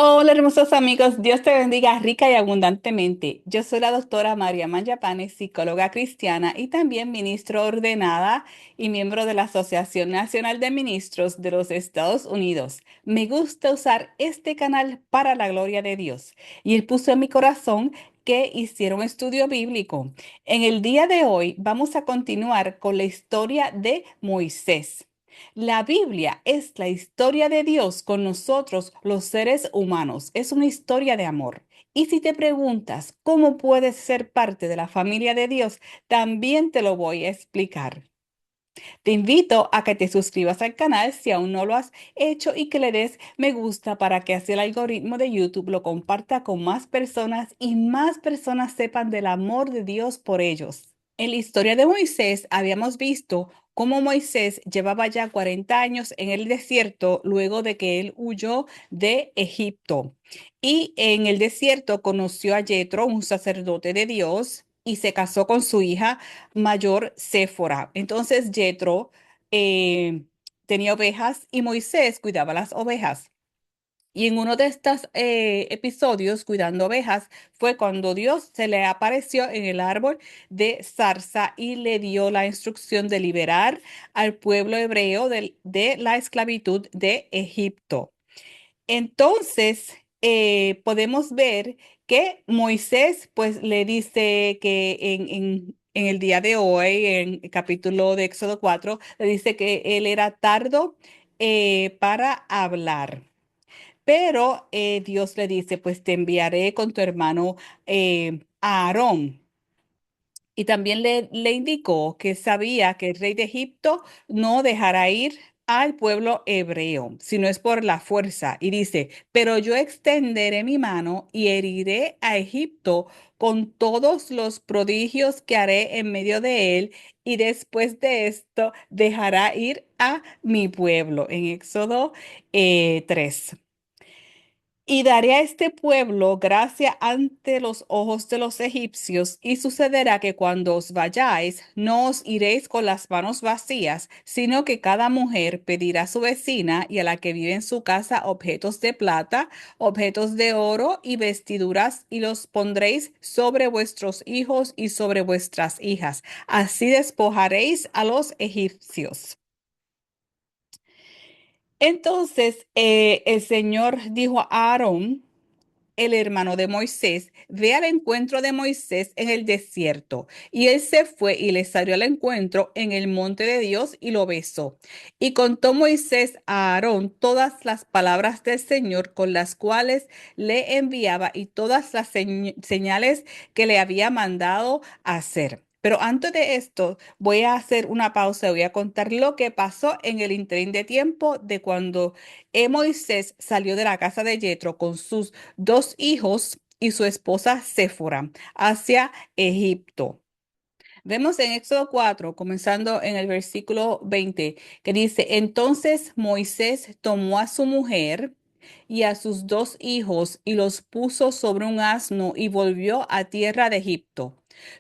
Hola hermosos amigos, Dios te bendiga rica y abundantemente. Yo soy la doctora María Manjapane, psicóloga cristiana y también ministro ordenada y miembro de la Asociación Nacional de Ministros de los Estados Unidos. Me gusta usar este canal para la gloria de Dios y Él puso en mi corazón que hiciera un estudio bíblico. En el día de hoy vamos a continuar con la historia de Moisés. La Biblia es la historia de Dios con nosotros, los seres humanos. Es una historia de amor. Y si te preguntas cómo puedes ser parte de la familia de Dios, también te lo voy a explicar. Te invito a que te suscribas al canal si aún no lo has hecho y que le des me gusta para que así el algoritmo de YouTube lo comparta con más personas y más personas sepan del amor de Dios por ellos. En la historia de Moisés habíamos visto cómo Moisés llevaba ya 40 años en el desierto luego de que él huyó de Egipto. Y en el desierto conoció a Jetro, un sacerdote de Dios, y se casó con su hija mayor, Séfora. Entonces Jetro eh, tenía ovejas y Moisés cuidaba las ovejas. Y en uno de estos episodios, cuidando ovejas, fue cuando Dios se le apareció en el árbol de zarza y le dio la instrucción de liberar al pueblo hebreo de la esclavitud de Egipto. Entonces, podemos ver que Moisés, pues, le dice que en el día de hoy, en el capítulo de Éxodo 4, le dice que él era tardo para hablar. Pero Dios le dice, pues te enviaré con tu hermano Aarón. Y también le indicó que sabía que el rey de Egipto no dejará ir al pueblo hebreo, si no es por la fuerza. Y dice, pero yo extenderé mi mano y heriré a Egipto con todos los prodigios que haré en medio de él, y después de esto dejará ir a mi pueblo. En Éxodo 3. Y daré a este pueblo gracia ante los ojos de los egipcios, y sucederá que cuando os vayáis, no os iréis con las manos vacías, sino que cada mujer pedirá a su vecina y a la que vive en su casa objetos de plata, objetos de oro y vestiduras, y los pondréis sobre vuestros hijos y sobre vuestras hijas. Así despojaréis a los egipcios. Entonces el Señor dijo a Aarón, el hermano de Moisés, ve al encuentro de Moisés en el desierto. Y él se fue y le salió al encuentro en el monte de Dios y lo besó. Y contó Moisés a Aarón todas las palabras del Señor con las cuales le enviaba y todas las señales que le había mandado hacer. Pero antes de esto, voy a hacer una pausa y voy a contar lo que pasó en el interín de tiempo de cuando Moisés salió de la casa de Jetro con sus dos hijos y su esposa Séfora hacia Egipto. Vemos en Éxodo 4, comenzando en el versículo 20, que dice, entonces Moisés tomó a su mujer y a sus dos hijos y los puso sobre un asno y volvió a tierra de Egipto.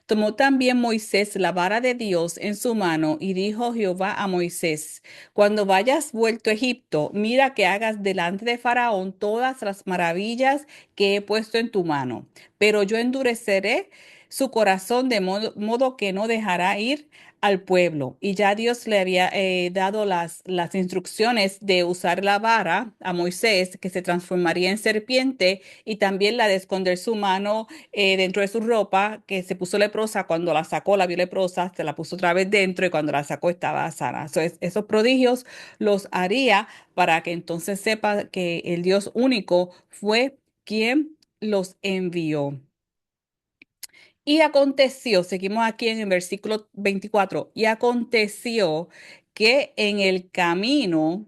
Tomó también Moisés la vara de Dios en su mano y dijo Jehová a Moisés, cuando vayas vuelto a Egipto, mira que hagas delante de Faraón todas las maravillas que he puesto en tu mano, pero yo endureceré su corazón de modo que no dejará ir al pueblo. Y ya Dios le había dado las instrucciones de usar la vara a Moisés, que se transformaría en serpiente, y también la de esconder su mano dentro de su ropa, que se puso leprosa. Cuando la sacó, la vio leprosa, se la puso otra vez dentro y cuando la sacó estaba sana. Esos prodigios los haría para que entonces sepa que el Dios único fue quien los envió. Y aconteció, seguimos aquí en el versículo 24, y aconteció que en el camino,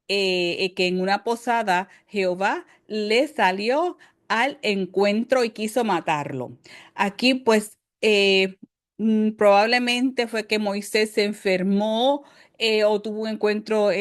que en una posada Jehová le salió al encuentro y quiso matarlo. Aquí pues probablemente fue que Moisés se enfermó o tuvo un encuentro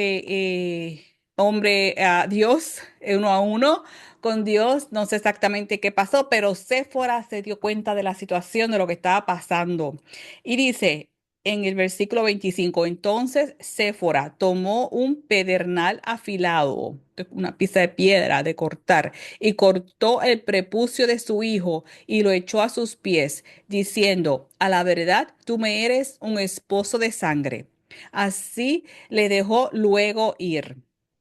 hombre a Dios, uno a uno con Dios. No sé exactamente qué pasó, pero Séfora se dio cuenta de la situación, de lo que estaba pasando. Y dice, en el versículo 25. Entonces Séfora tomó un pedernal afilado, una pieza de piedra de cortar, y cortó el prepucio de su hijo y lo echó a sus pies, diciendo, a la verdad, tú me eres un esposo de sangre. Así le dejó luego ir.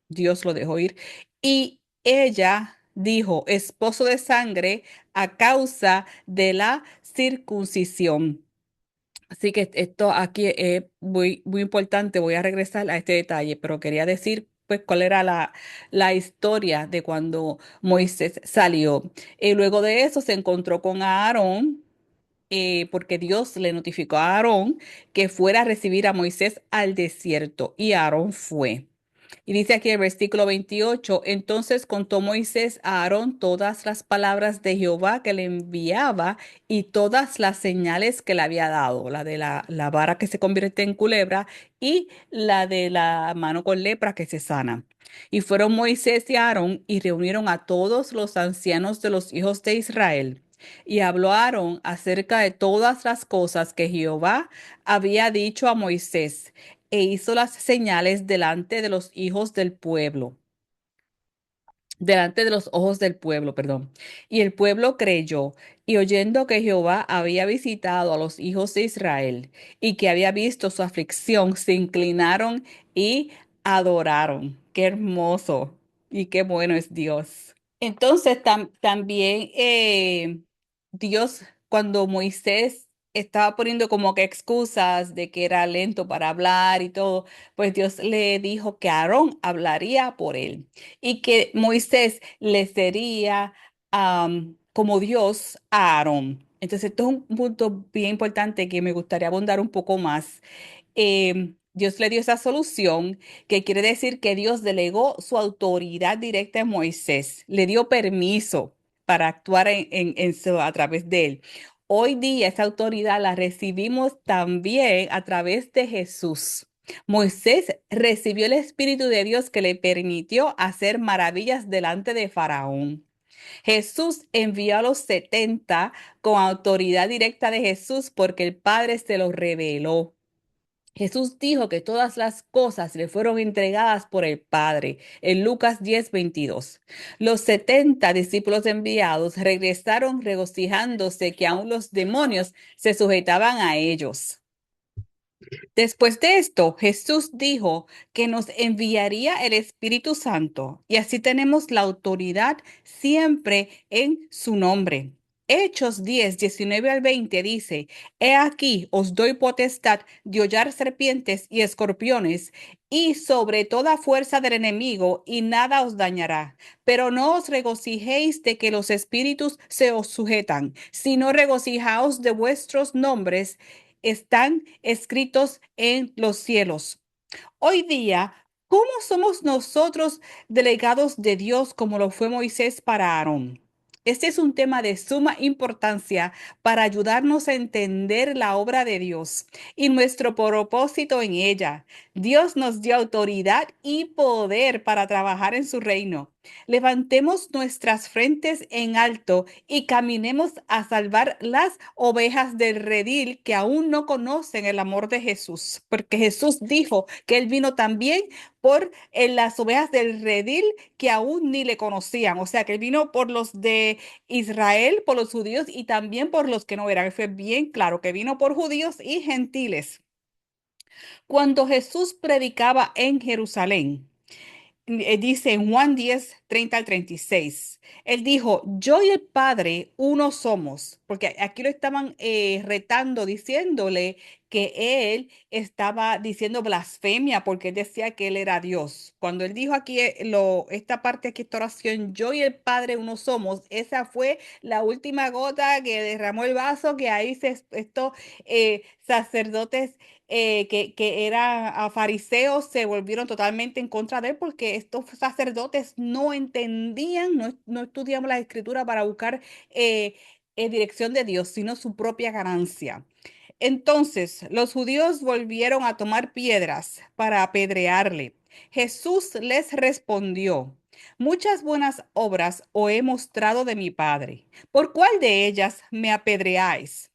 Dios lo dejó ir. Y ella dijo, esposo de sangre, a causa de la circuncisión. Así que esto aquí es muy, muy importante. Voy a regresar a este detalle, pero quería decir, pues, cuál era la historia de cuando Moisés salió. Y luego de eso se encontró con Aarón, porque Dios le notificó a Aarón que fuera a recibir a Moisés al desierto, y Aarón fue. Y dice aquí el versículo 28, entonces contó Moisés a Aarón todas las palabras de Jehová que le enviaba y todas las señales que le había dado, la de la vara que se convierte en culebra y la de la mano con lepra que se sana. Y fueron Moisés y Aarón y reunieron a todos los ancianos de los hijos de Israel. Y habló Aarón acerca de todas las cosas que Jehová había dicho a Moisés e hizo las señales delante de los hijos del pueblo, delante de los ojos del pueblo, perdón. Y el pueblo creyó, y oyendo que Jehová había visitado a los hijos de Israel y que había visto su aflicción, se inclinaron y adoraron. Qué hermoso y qué bueno es Dios. Entonces también Dios, cuando Moisés estaba poniendo como que excusas de que era lento para hablar y todo, pues Dios le dijo que Aarón hablaría por él y que Moisés le sería como Dios a Aarón. Entonces, esto es un punto bien importante que me gustaría abundar un poco más. Dios le dio esa solución, que quiere decir que Dios delegó su autoridad directa en Moisés, le dio permiso para actuar a través de él. Hoy día esa autoridad la recibimos también a través de Jesús. Moisés recibió el Espíritu de Dios que le permitió hacer maravillas delante de Faraón. Jesús envió a los 70 con autoridad directa de Jesús porque el Padre se los reveló. Jesús dijo que todas las cosas le fueron entregadas por el Padre, en Lucas 10:22. Los 70 discípulos enviados regresaron regocijándose que aún los demonios se sujetaban a ellos. Después de esto, Jesús dijo que nos enviaría el Espíritu Santo y así tenemos la autoridad siempre en su nombre. Hechos 10:19 al 20 dice, He aquí os doy potestad de hollar serpientes y escorpiones y sobre toda fuerza del enemigo y nada os dañará. Pero no os regocijéis de que los espíritus se os sujetan, sino regocijaos de vuestros nombres están escritos en los cielos. Hoy día, ¿cómo somos nosotros delegados de Dios como lo fue Moisés para Aarón? Este es un tema de suma importancia para ayudarnos a entender la obra de Dios y nuestro propósito en ella. Dios nos dio autoridad y poder para trabajar en su reino. Levantemos nuestras frentes en alto y caminemos a salvar las ovejas del redil que aún no conocen el amor de Jesús, porque Jesús dijo que Él vino también por las ovejas del redil que aún ni le conocían, o sea, que Él vino por los de Israel, por los judíos y también por los que no eran. Fue bien claro que vino por judíos y gentiles. Cuando Jesús predicaba en Jerusalén, dice en Juan 10:30 al 36. Él dijo, yo y el Padre uno somos, porque aquí lo estaban retando, diciéndole que él estaba diciendo blasfemia, porque él decía que él era Dios. Cuando él dijo aquí, esta parte aquí, esta oración, yo y el Padre uno somos, esa fue la última gota que derramó el vaso, que ahí estos sacerdotes que eran fariseos se volvieron totalmente en contra de él porque estos sacerdotes no entendían, no estudiaban la escritura para buscar dirección de Dios, sino su propia ganancia. Entonces, los judíos volvieron a tomar piedras para apedrearle. Jesús les respondió, muchas buenas obras os he mostrado de mi Padre. ¿Por cuál de ellas me apedreáis?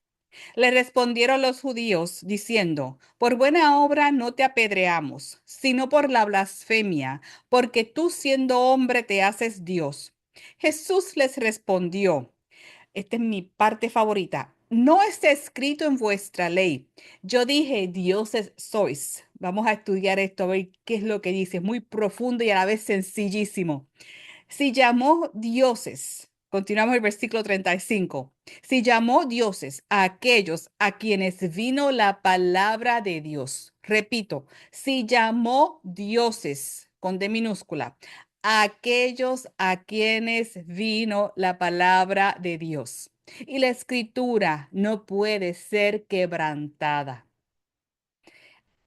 Le respondieron los judíos diciendo, por buena obra no te apedreamos, sino por la blasfemia, porque tú siendo hombre te haces Dios. Jesús les respondió, esta es mi parte favorita. No está escrito en vuestra ley. Yo dije, dioses sois. Vamos a estudiar esto, a ver qué es lo que dice. Es muy profundo y a la vez sencillísimo. Si llamó dioses, continuamos el versículo 35. Si llamó dioses a aquellos a quienes vino la palabra de Dios. Repito, si llamó dioses con D minúscula, a aquellos a quienes vino la palabra de Dios. Y la escritura no puede ser quebrantada.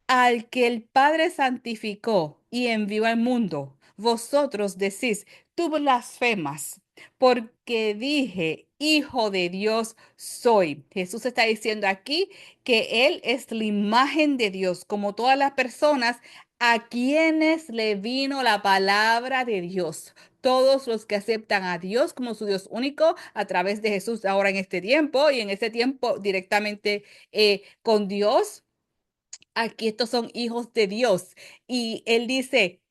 Al que el Padre santificó y envió al mundo, vosotros decís, tú blasfemas, porque dije, Hijo de Dios soy. Jesús está diciendo aquí que Él es la imagen de Dios, como todas las personas a quienes le vino la palabra de Dios. Todos los que aceptan a Dios como su Dios único a través de Jesús ahora en este tiempo y en ese tiempo directamente con Dios. Aquí estos son hijos de Dios. Y él dice,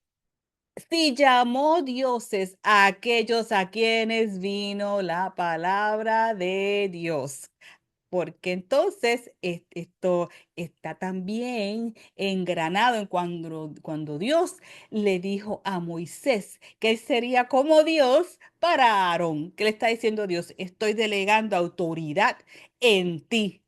si llamó dioses a aquellos a quienes vino la palabra de Dios. Porque entonces esto está también engranado en cuando Dios le dijo a Moisés que él sería como Dios para Aarón. ¿Qué le está diciendo Dios? Estoy delegando autoridad en ti.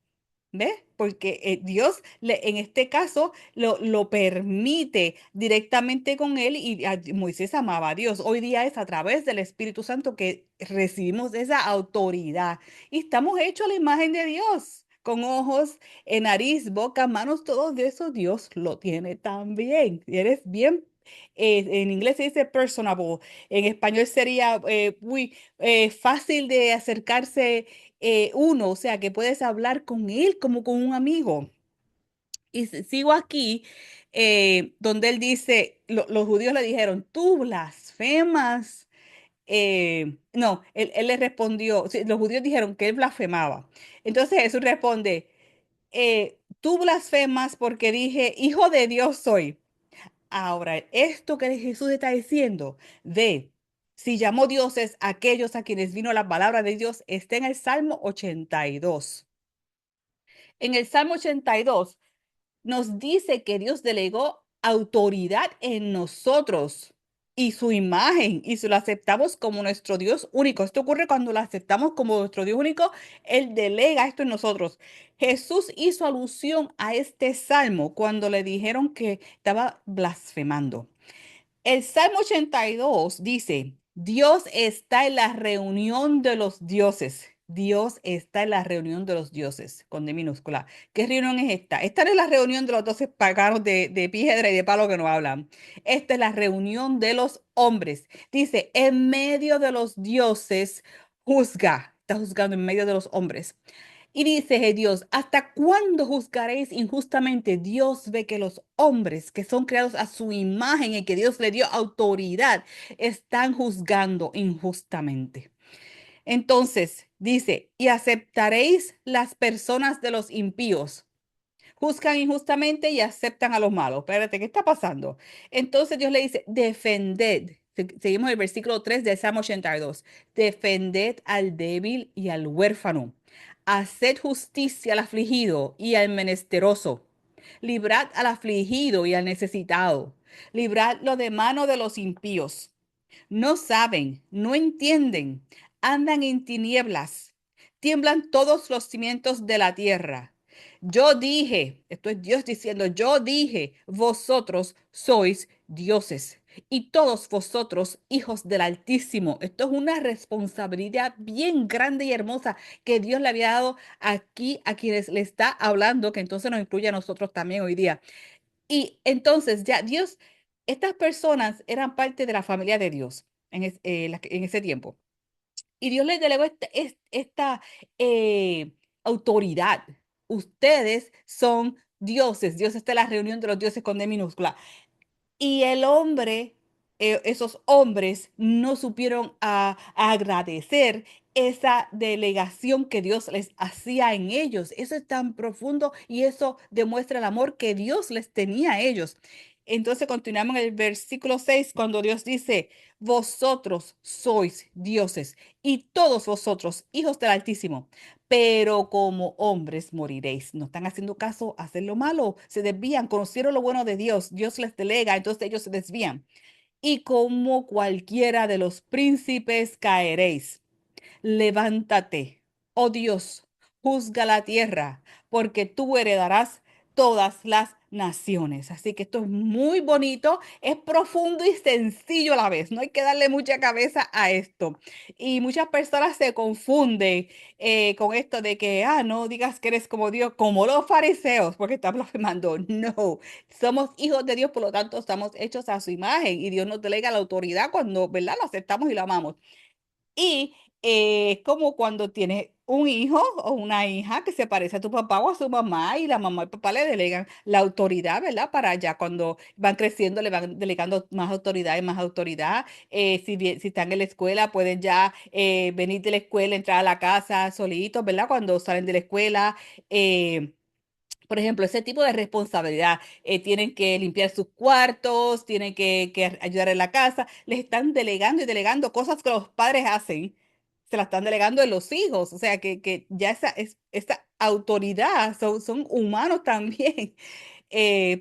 ¿Ves? Porque Dios en este caso lo permite directamente con él y Moisés amaba a Dios. Hoy día es a través del Espíritu Santo que recibimos esa autoridad y estamos hechos a la imagen de Dios, con ojos, nariz, boca, manos, todo de eso Dios lo tiene también. Y eres bien, en inglés se dice personable, en español sería muy fácil de acercarse uno, o sea, que puedes hablar con él como con un amigo. Y sigo aquí, donde él dice, los judíos le dijeron, tú blasfemas. No, él le respondió, sí, los judíos dijeron que él blasfemaba. Entonces Jesús responde, tú blasfemas porque dije, hijo de Dios soy. Ahora, esto que Jesús está diciendo de si llamó dioses a aquellos a quienes vino la palabra de Dios, está en el Salmo 82. En el Salmo 82 nos dice que Dios delegó autoridad en nosotros y su imagen y si lo aceptamos como nuestro Dios único. Esto ocurre cuando lo aceptamos como nuestro Dios único, Él delega esto en nosotros. Jesús hizo alusión a este salmo cuando le dijeron que estaba blasfemando. El Salmo 82 dice, Dios está en la reunión de los dioses. Dios está en la reunión de los dioses, con D minúscula. ¿Qué reunión es esta? Esta no es la reunión de los 12 paganos de piedra y de palo que no hablan. Esta es la reunión de los hombres. Dice, en medio de los dioses juzga. Está juzgando en medio de los hombres. Y dice Dios, ¿hasta cuándo juzgaréis injustamente? Dios ve que los hombres que son creados a su imagen y que Dios le dio autoridad, están juzgando injustamente. Entonces, dice, ¿y aceptaréis las personas de los impíos? Juzgan injustamente y aceptan a los malos. Espérate, ¿qué está pasando? Entonces Dios le dice, defended. Seguimos el versículo 3 de Salmo 82. Defended al débil y al huérfano. Haced justicia al afligido y al menesteroso. Librad al afligido y al necesitado. Libradlo de mano de los impíos. No saben, no entienden, andan en tinieblas, tiemblan todos los cimientos de la tierra. Yo dije, esto es Dios diciendo, yo dije, vosotros sois dioses y todos vosotros hijos del Altísimo. Esto es una responsabilidad bien grande y hermosa que Dios le había dado aquí a quienes le está hablando, que entonces nos incluye a nosotros también hoy día. Y entonces ya Dios, estas personas eran parte de la familia de Dios en ese tiempo. Y Dios les delegó esta autoridad. Ustedes son dioses. Dios está en la reunión de los dioses con D minúscula. Y el hombre esos hombres no supieron a agradecer esa delegación que Dios les hacía en ellos. Eso es tan profundo y eso demuestra el amor que Dios les tenía a ellos. Entonces continuamos en el versículo 6 cuando Dios dice, vosotros sois dioses y todos vosotros hijos del Altísimo, pero como hombres moriréis. No están haciendo caso a hacer lo malo, se desvían, conocieron lo bueno de Dios, Dios les delega, entonces ellos se desvían y como cualquiera de los príncipes caeréis. Levántate, oh Dios, juzga la tierra, porque tú heredarás todas las naciones. Así que esto es muy bonito, es profundo y sencillo a la vez. No hay que darle mucha cabeza a esto. Y muchas personas se confunden con esto de que, no digas que eres como Dios, como los fariseos, porque está blasfemando. No, somos hijos de Dios, por lo tanto estamos hechos a su imagen y Dios nos delega la autoridad cuando, ¿verdad? Lo aceptamos y lo amamos. Y es como cuando tienes un hijo o una hija que se parece a tu papá o a su mamá y la mamá y el papá le delegan la autoridad, ¿verdad? Para allá cuando van creciendo le van delegando más autoridad y más autoridad. Si están en la escuela pueden ya venir de la escuela, entrar a la casa solitos, ¿verdad? Cuando salen de la escuela. Por ejemplo, ese tipo de responsabilidad, tienen que limpiar sus cuartos, tienen que ayudar en la casa, les están delegando y delegando cosas que los padres hacen, se las están delegando en los hijos, o sea que ya esa autoridad son humanos también.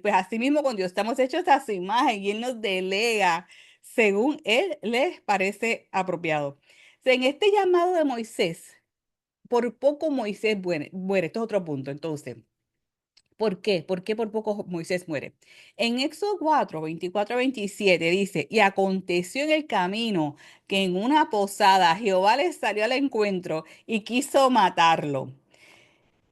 Pues así mismo con Dios estamos hechos a su imagen y Él nos delega según Él les parece apropiado. O sea, en este llamado de Moisés, por poco Moisés muere, esto es otro punto, entonces. ¿Por qué? ¿Por qué por poco Moisés muere? En Éxodo 4, 24 a 27 dice, y aconteció en el camino que en una posada Jehová le salió al encuentro y quiso matarlo.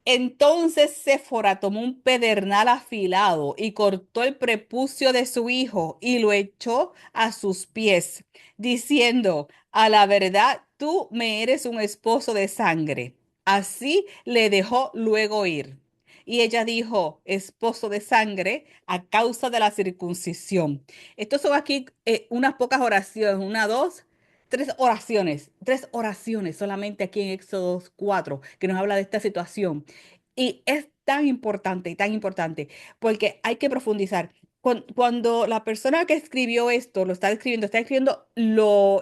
Entonces Séfora tomó un pedernal afilado y cortó el prepucio de su hijo y lo echó a sus pies, diciendo, a la verdad, tú me eres un esposo de sangre. Así le dejó luego ir. Y ella dijo, esposo de sangre, a causa de la circuncisión. Estos son aquí unas pocas oraciones, una, dos, tres oraciones solamente aquí en Éxodo 4 que nos habla de esta situación. Y es tan importante, porque hay que profundizar. Cuando la persona que escribió esto lo está escribiendo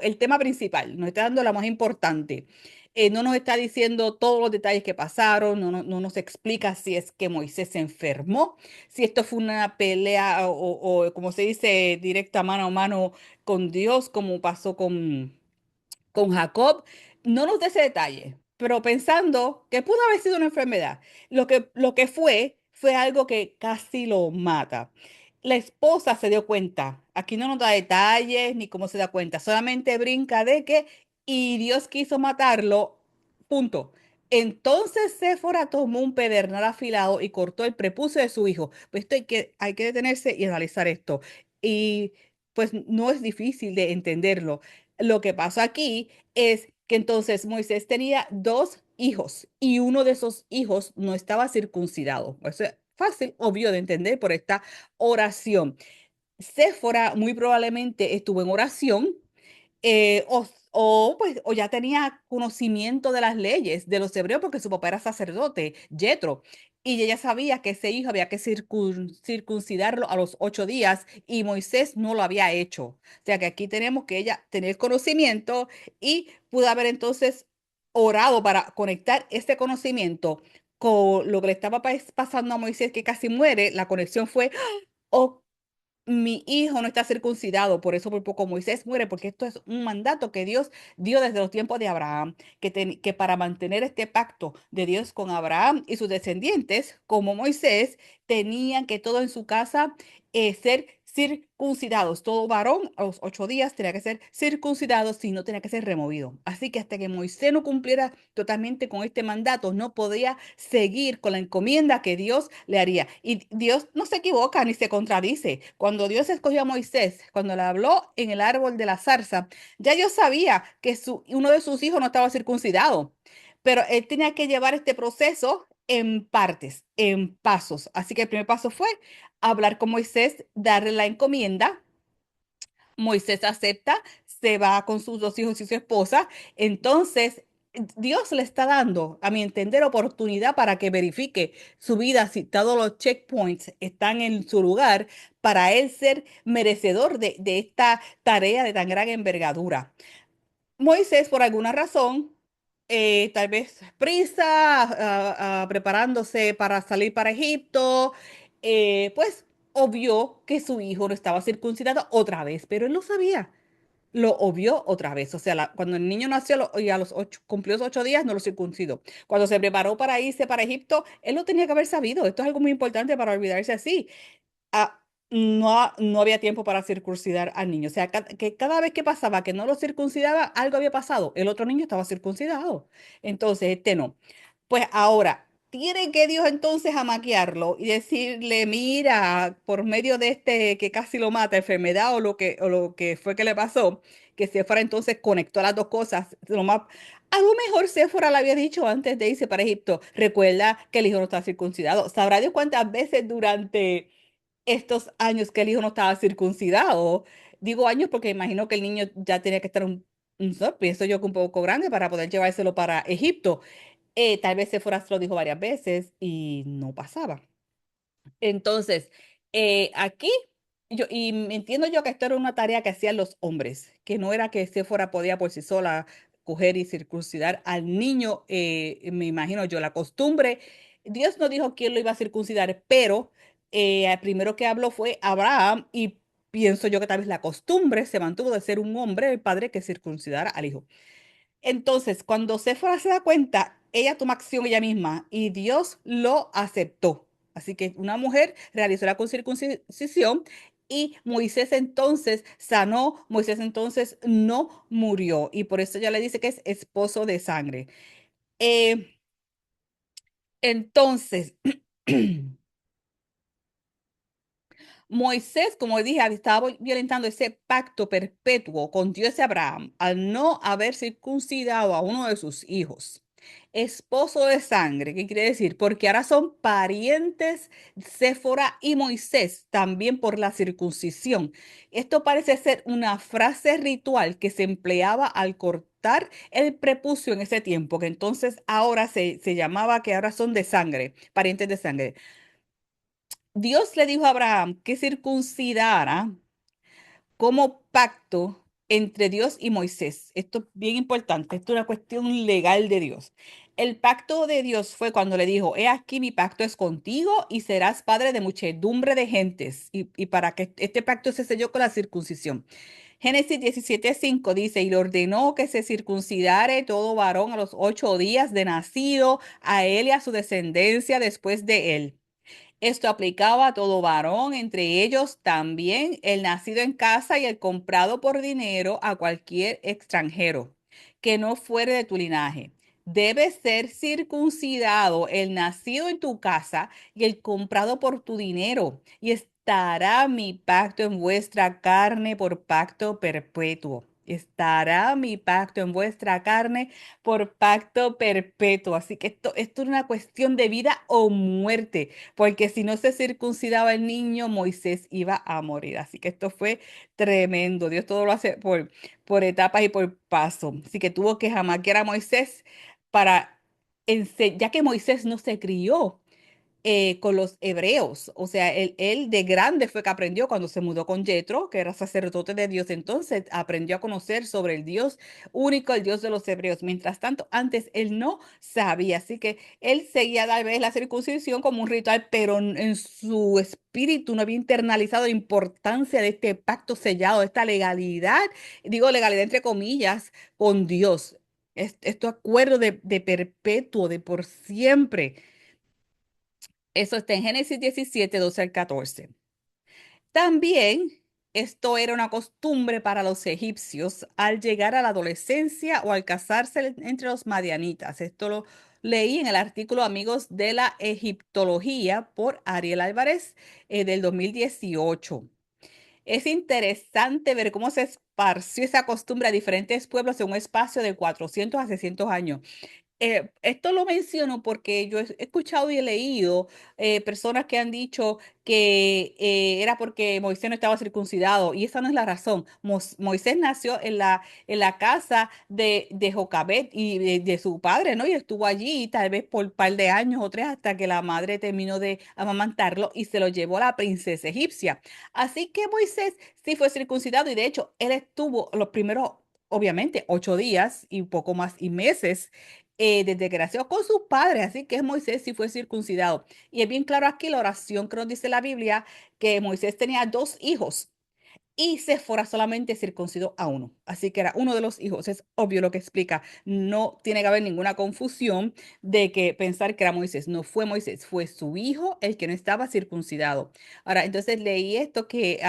el tema principal, nos está dando la más importante. No nos está diciendo todos los detalles que pasaron, no nos explica si es que Moisés se enfermó, si esto fue una pelea o como se dice, directa mano a mano con Dios, como pasó con Jacob. No nos da ese detalle, pero pensando que pudo haber sido una enfermedad. Lo que fue algo que casi lo mata. La esposa se dio cuenta. Aquí no nos da detalles ni cómo se da cuenta. Solamente brinca de que y Dios quiso matarlo. Punto. Entonces Séfora tomó un pedernal afilado y cortó el prepucio de su hijo. Pues esto hay que detenerse y analizar esto. Y pues no es difícil de entenderlo. Lo que pasó aquí es que entonces Moisés tenía dos hijos y uno de esos hijos no estaba circuncidado. Eso es fácil, obvio de entender por esta oración. Séfora muy probablemente estuvo en oración, o ya tenía conocimiento de las leyes de los hebreos porque su papá era sacerdote, Jetro, y ella sabía que ese hijo había que circuncidarlo a los 8 días y Moisés no lo había hecho. O sea que aquí tenemos que ella tener conocimiento y pudo haber entonces orado para conectar ese conocimiento con lo que le estaba pasando a Moisés, que casi muere. La conexión fue, "Oh, mi hijo no está circuncidado, por eso por poco Moisés muere, porque esto es un mandato que Dios dio desde los tiempos de Abraham, que para mantener este pacto de Dios con Abraham y sus descendientes, como Moisés, tenían que todo en su casa ser circuncidados. Todo varón a los 8 días tenía que ser circuncidado, si no tenía que ser removido. Así que hasta que Moisés no cumpliera totalmente con este mandato, no podía seguir con la encomienda que Dios le haría. Y Dios no se equivoca ni se contradice. Cuando Dios escogió a Moisés, cuando le habló en el árbol de la zarza, ya Dios sabía que uno de sus hijos no estaba circuncidado, pero él tenía que llevar este proceso en partes, en pasos. Así que el primer paso fue hablar con Moisés, darle la encomienda, Moisés acepta, se va con sus dos hijos y su esposa. Entonces, Dios le está dando, a mi entender, oportunidad para que verifique su vida, si todos los checkpoints están en su lugar, para él ser merecedor de esta tarea de tan gran envergadura. Moisés, por alguna razón, tal vez prisa, preparándose para salir para Egipto, pues obvió que su hijo no estaba circuncidado otra vez, pero él lo sabía, lo obvió otra vez. O sea, cuando el niño nació y a los cumplió los 8 días, no lo circuncidó. Cuando se preparó para irse para Egipto, él lo tenía que haber sabido. Esto es algo muy importante para olvidarse así. ah, no había tiempo para circuncidar al niño. O sea, que cada vez que pasaba que no lo circuncidaba, algo había pasado. El otro niño estaba circuncidado. Entonces, este no. Pues ahora, tiene que Dios entonces amaquearlo y decirle, mira, por medio de este que casi lo mata, enfermedad o lo que fue que le pasó, que Séfora entonces conectó las dos cosas. A lo mejor Séfora le había dicho antes de irse para Egipto, recuerda que el hijo no está circuncidado. ¿Sabrá Dios cuántas veces durante estos años que el hijo no estaba circuncidado? Digo años porque imagino que el niño ya tenía que estar pienso yo que un poco grande para poder llevárselo para Egipto. Tal vez Sephora se lo dijo varias veces y no pasaba. Entonces, aquí, entiendo yo que esto era una tarea que hacían los hombres, que no era que Sephora podía por sí sola coger y circuncidar al niño, me imagino yo, la costumbre. Dios no dijo quién lo iba a circuncidar, pero el primero que habló fue Abraham y pienso yo que tal vez la costumbre se mantuvo de ser un hombre, el padre, que circuncidara al hijo. Entonces, cuando Séfora se da cuenta, ella toma acción ella misma y Dios lo aceptó. Así que una mujer realizó la circuncisión y Moisés entonces sanó, Moisés entonces no murió y por eso ella le dice que es esposo de sangre. Eh, entonces, Moisés, como dije, estaba violentando ese pacto perpetuo con Dios de Abraham al no haber circuncidado a uno de sus hijos. Esposo de sangre, ¿qué quiere decir? Porque ahora son parientes Séfora y Moisés, también por la circuncisión. Esto parece ser una frase ritual que se empleaba al cortar el prepucio en ese tiempo, que entonces ahora se llamaba que ahora son de sangre, parientes de sangre. Dios le dijo a Abraham que circuncidara como pacto entre Dios y Moisés. Esto es bien importante, esto es una cuestión legal de Dios. El pacto de Dios fue cuando le dijo, he aquí mi pacto es contigo y serás padre de muchedumbre de gentes. Y para que este pacto se selló con la circuncisión. Génesis 17:5 dice, y le ordenó que se circuncidare todo varón a los 8 días de nacido, a él y a su descendencia después de él. Esto aplicaba a todo varón, entre ellos también el nacido en casa y el comprado por dinero a cualquier extranjero que no fuere de tu linaje. Debe ser circuncidado el nacido en tu casa y el comprado por tu dinero, y estará mi pacto en vuestra carne por pacto perpetuo. Estará mi pacto en vuestra carne por pacto perpetuo. Así que esto es una cuestión de vida o muerte, porque si no se circuncidaba el niño, Moisés iba a morir. Así que esto fue tremendo. Dios todo lo hace por etapas y por paso. Así que tuvo que jamaquear a Moisés para, ya que Moisés no se crió con los hebreos. O sea, él de grande fue que aprendió cuando se mudó con Jetro, que era sacerdote de Dios. Entonces aprendió a conocer sobre el Dios único, el Dios de los hebreos. Mientras tanto, antes él no sabía. Así que él seguía tal vez la circuncisión como un ritual, pero en su espíritu no había internalizado la importancia de este pacto sellado, de esta legalidad, digo legalidad entre comillas, con Dios. Este acuerdo de perpetuo, de por siempre. Eso está en Génesis 17, 12 al 14. También esto era una costumbre para los egipcios al llegar a la adolescencia o al casarse entre los madianitas. Esto lo leí en el artículo Amigos de la Egiptología por Ariel Álvarez del 2018. Es interesante ver cómo se esparció esa costumbre a diferentes pueblos en un espacio de 400 a 600 años. esto lo menciono porque yo he escuchado y he leído personas que han dicho que era porque Moisés no estaba circuncidado y esa no es la razón. Moisés nació en la casa de Jocabet y de su padre, ¿no? Y estuvo allí tal vez por un par de años o tres hasta que la madre terminó de amamantarlo y se lo llevó a la princesa egipcia. Así que Moisés sí fue circuncidado y de hecho él estuvo los primeros, obviamente, 8 días y un poco más y meses desde que nació con sus padres, así que Moisés sí fue circuncidado. Y es bien claro aquí la oración que nos dice la Biblia, que Moisés tenía dos hijos y Séfora solamente circuncidó a uno. Así que era uno de los hijos. Es obvio lo que explica. No tiene que haber ninguna confusión de que pensar que era Moisés. No fue Moisés, fue su hijo el que no estaba circuncidado. Ahora, entonces leí esto que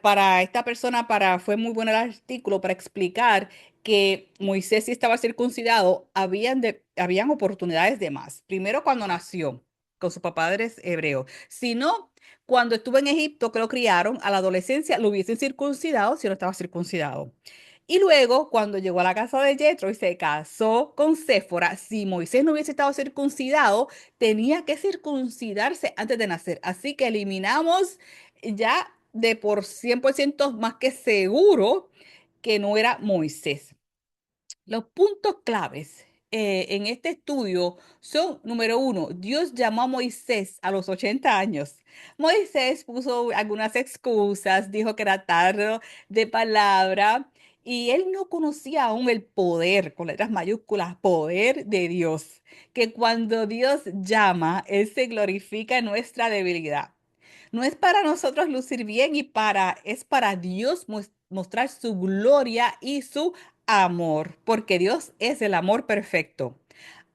para esta persona, fue muy bueno el artículo para explicar que Moisés sí estaba circuncidado, habían oportunidades de más. Primero cuando nació con sus padres hebreos. Si no, cuando estuvo en Egipto, que lo criaron, a la adolescencia lo hubiesen circuncidado si no estaba circuncidado. Y luego, cuando llegó a la casa de Jetro y se casó con Séfora, si Moisés no hubiese estado circuncidado, tenía que circuncidarse antes de nacer. Así que eliminamos ya de por 100% más que seguro que no era Moisés. Los puntos claves en este estudio son, número uno, Dios llamó a Moisés a los 80 años. Moisés puso algunas excusas, dijo que era tardo de palabra y él no conocía aún el poder, con letras mayúsculas, poder de Dios, que cuando Dios llama, Él se glorifica en nuestra debilidad. No es para nosotros lucir bien es para Dios mostrar su gloria y su amor, porque Dios es el amor perfecto.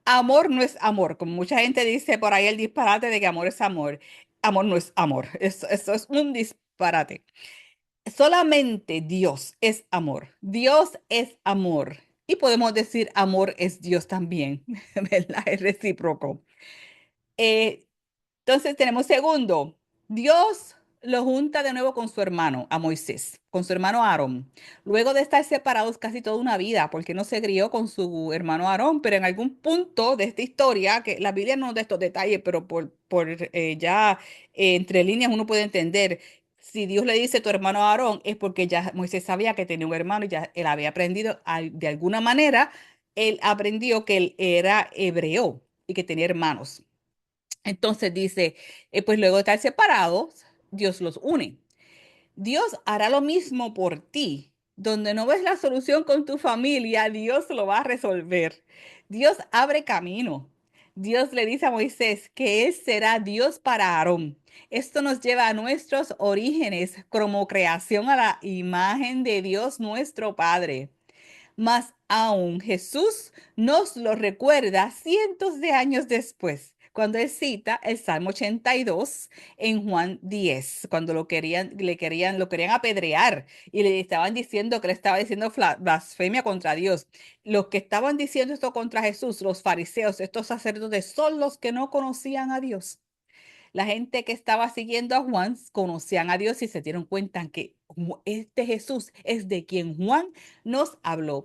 Amor no es amor, como mucha gente dice por ahí el disparate de que amor es amor. Amor no es amor, eso es un disparate. Solamente Dios es amor. Dios es amor. Y podemos decir amor es Dios también, ¿verdad? Es recíproco. Eh, entonces tenemos segundo, Dios lo junta de nuevo con su hermano, a Moisés, con su hermano Aarón. Luego de estar separados casi toda una vida, porque no se crió con su hermano Aarón, pero en algún punto de esta historia, que la Biblia no nos da estos detalles, pero entre líneas uno puede entender, si Dios le dice tu hermano Aarón, es porque ya Moisés sabía que tenía un hermano y ya él había aprendido de alguna manera, él aprendió que él era hebreo y que tenía hermanos. Entonces dice, pues luego de estar separados, Dios los une. Dios hará lo mismo por ti. Donde no ves la solución con tu familia, Dios lo va a resolver. Dios abre camino. Dios le dice a Moisés que Él será Dios para Aarón. Esto nos lleva a nuestros orígenes como creación a la imagen de Dios nuestro Padre. Más aún, Jesús nos lo recuerda cientos de años después, cuando él cita el Salmo 82 en Juan 10, cuando lo querían apedrear y le estaban diciendo que le estaba diciendo blasfemia contra Dios. Los que estaban diciendo esto contra Jesús, los fariseos, estos sacerdotes, son los que no conocían a Dios. La gente que estaba siguiendo a Juan conocían a Dios y se dieron cuenta que este Jesús es de quien Juan nos habló.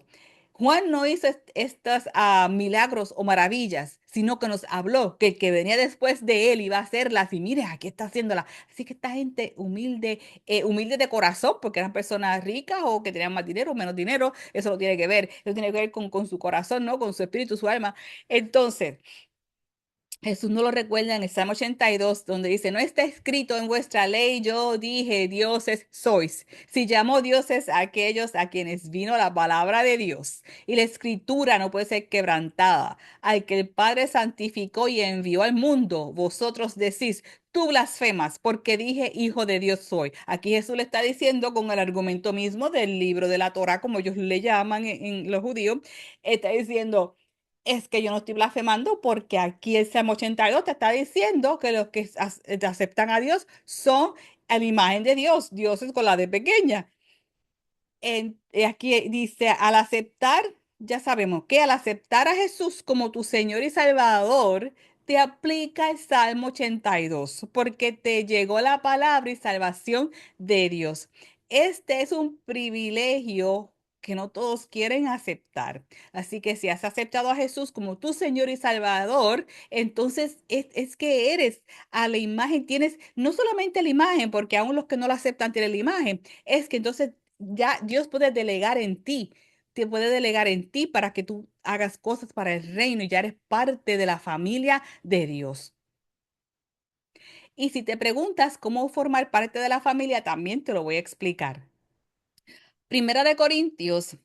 Juan no hizo estos milagros o maravillas, sino que nos habló que el que venía después de él iba a hacerlas y mire, aquí está haciéndolas. Así que esta gente humilde, humilde de corazón, porque eran personas ricas o que tenían más dinero o menos dinero, eso no tiene que ver, eso tiene que ver con su corazón, ¿no? Con su espíritu, su alma. Entonces, Jesús no lo recuerda en el Salmo 82, donde dice, no está escrito en vuestra ley, yo dije, dioses sois. Si llamó dioses a aquellos a quienes vino la palabra de Dios, y la escritura no puede ser quebrantada, al que el Padre santificó y envió al mundo, vosotros decís, tú blasfemas, porque dije, hijo de Dios soy. Aquí Jesús le está diciendo con el argumento mismo del libro de la Torá, como ellos le llaman en los judíos, está diciendo es que yo no estoy blasfemando porque aquí el Salmo 82 te está diciendo que los que aceptan a Dios son a la imagen de Dios. Dios es con la de pequeña. Aquí dice, al aceptar, ya sabemos que al aceptar a Jesús como tu Señor y Salvador, te aplica el Salmo 82 porque te llegó la palabra y salvación de Dios. Este es un privilegio que no todos quieren aceptar. Así que si has aceptado a Jesús como tu Señor y Salvador, entonces es que eres a la imagen, tienes no solamente la imagen, porque aún los que no lo aceptan tienen la imagen, es que entonces ya Dios puede delegar en ti, te puede delegar en ti para que tú hagas cosas para el reino y ya eres parte de la familia de Dios. Y si te preguntas cómo formar parte de la familia, también te lo voy a explicar. Primera de Corintios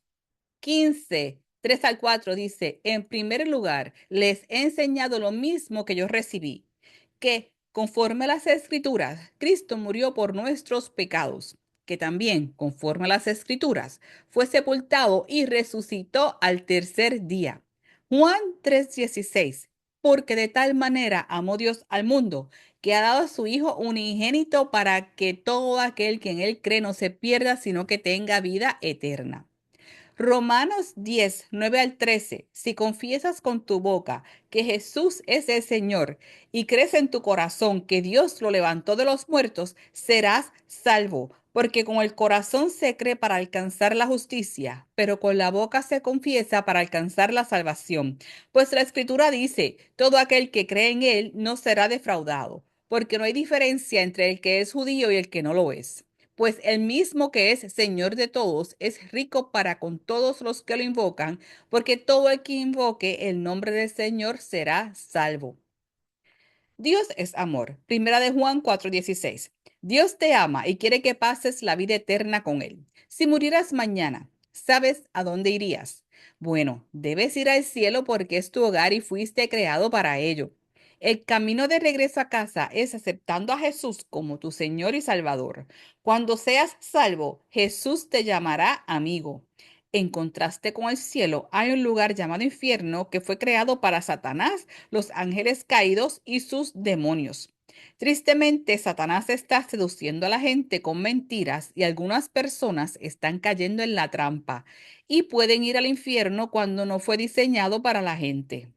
15, 3 al 4 dice, en primer lugar, les he enseñado lo mismo que yo recibí, que conforme a las escrituras, Cristo murió por nuestros pecados, que también, conforme a las escrituras, fue sepultado y resucitó al tercer día. Juan 3:16, porque de tal manera amó Dios al mundo, que ha dado a su Hijo unigénito para que todo aquel que en él cree no se pierda, sino que tenga vida eterna. Romanos 10, 9 al 13. Si confiesas con tu boca que Jesús es el Señor y crees en tu corazón que Dios lo levantó de los muertos, serás salvo. Porque con el corazón se cree para alcanzar la justicia, pero con la boca se confiesa para alcanzar la salvación. Pues la Escritura dice, todo aquel que cree en Él no será defraudado, porque no hay diferencia entre el que es judío y el que no lo es, pues el mismo que es Señor de todos es rico para con todos los que lo invocan, porque todo el que invoque el nombre del Señor será salvo. Dios es amor. Primera de Juan 4:16. Dios te ama y quiere que pases la vida eterna con Él. Si murieras mañana, ¿sabes a dónde irías? Bueno, debes ir al cielo porque es tu hogar y fuiste creado para ello. El camino de regreso a casa es aceptando a Jesús como tu Señor y Salvador. Cuando seas salvo, Jesús te llamará amigo. En contraste con el cielo, hay un lugar llamado infierno que fue creado para Satanás, los ángeles caídos y sus demonios. Tristemente, Satanás está seduciendo a la gente con mentiras y algunas personas están cayendo en la trampa y pueden ir al infierno cuando no fue diseñado para la gente.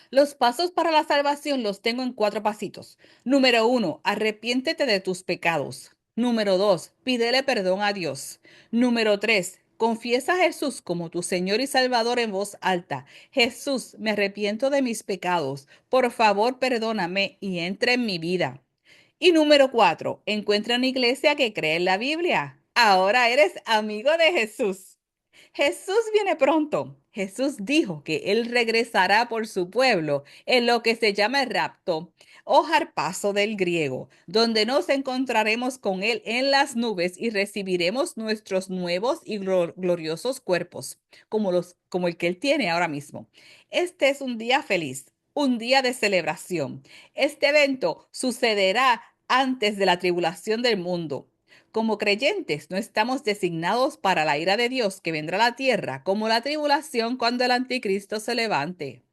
Los pasos para la salvación los tengo en cuatro pasitos. Número uno, arrepiéntete de tus pecados. Número dos, pídele perdón a Dios. Número tres, confiesa a Jesús como tu Señor y Salvador en voz alta. Jesús, me arrepiento de mis pecados. Por favor, perdóname y entra en mi vida. Y número cuatro, encuentra una iglesia que cree en la Biblia. Ahora eres amigo de Jesús. Jesús viene pronto. Jesús dijo que Él regresará por su pueblo en lo que se llama el rapto o harpazo del griego, donde nos encontraremos con Él en las nubes y recibiremos nuestros nuevos y gloriosos cuerpos, como el que Él tiene ahora mismo. Este es un día feliz, un día de celebración. Este evento sucederá antes de la tribulación del mundo. Como creyentes, no estamos designados para la ira de Dios que vendrá a la tierra, como la tribulación cuando el anticristo se levante.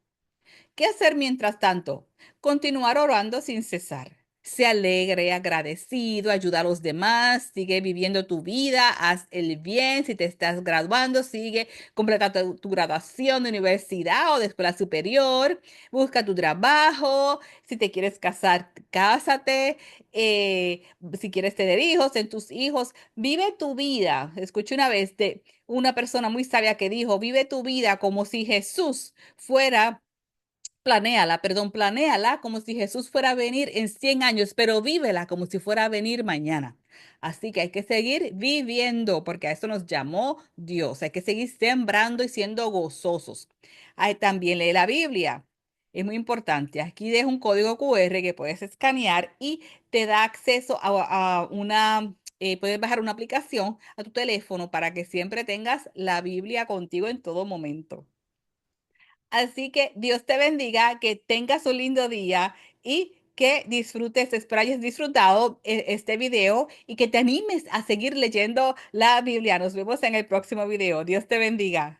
¿Qué hacer mientras tanto? Continuar orando sin cesar. Sé alegre, agradecido, ayuda a los demás, sigue viviendo tu vida, haz el bien. Si te estás graduando, sigue, completa tu graduación de universidad o de escuela superior, busca tu trabajo. Si te quieres casar, cásate. Si quieres tener hijos, en tus hijos, vive tu vida. Escuché una vez de una persona muy sabia que dijo, vive tu vida como si Jesús fuera. Planéala como si Jesús fuera a venir en 100 años, pero vívela como si fuera a venir mañana. Así que hay que seguir viviendo, porque a eso nos llamó Dios. Hay que seguir sembrando y siendo gozosos. Ahí también lee la Biblia. Es muy importante. Aquí dejo un código QR que puedes escanear y te da acceso a una, puedes bajar una aplicación a tu teléfono para que siempre tengas la Biblia contigo en todo momento. Así que Dios te bendiga, que tengas un lindo día y que disfrutes, espero hayas disfrutado este video y que te animes a seguir leyendo la Biblia. Nos vemos en el próximo video. Dios te bendiga.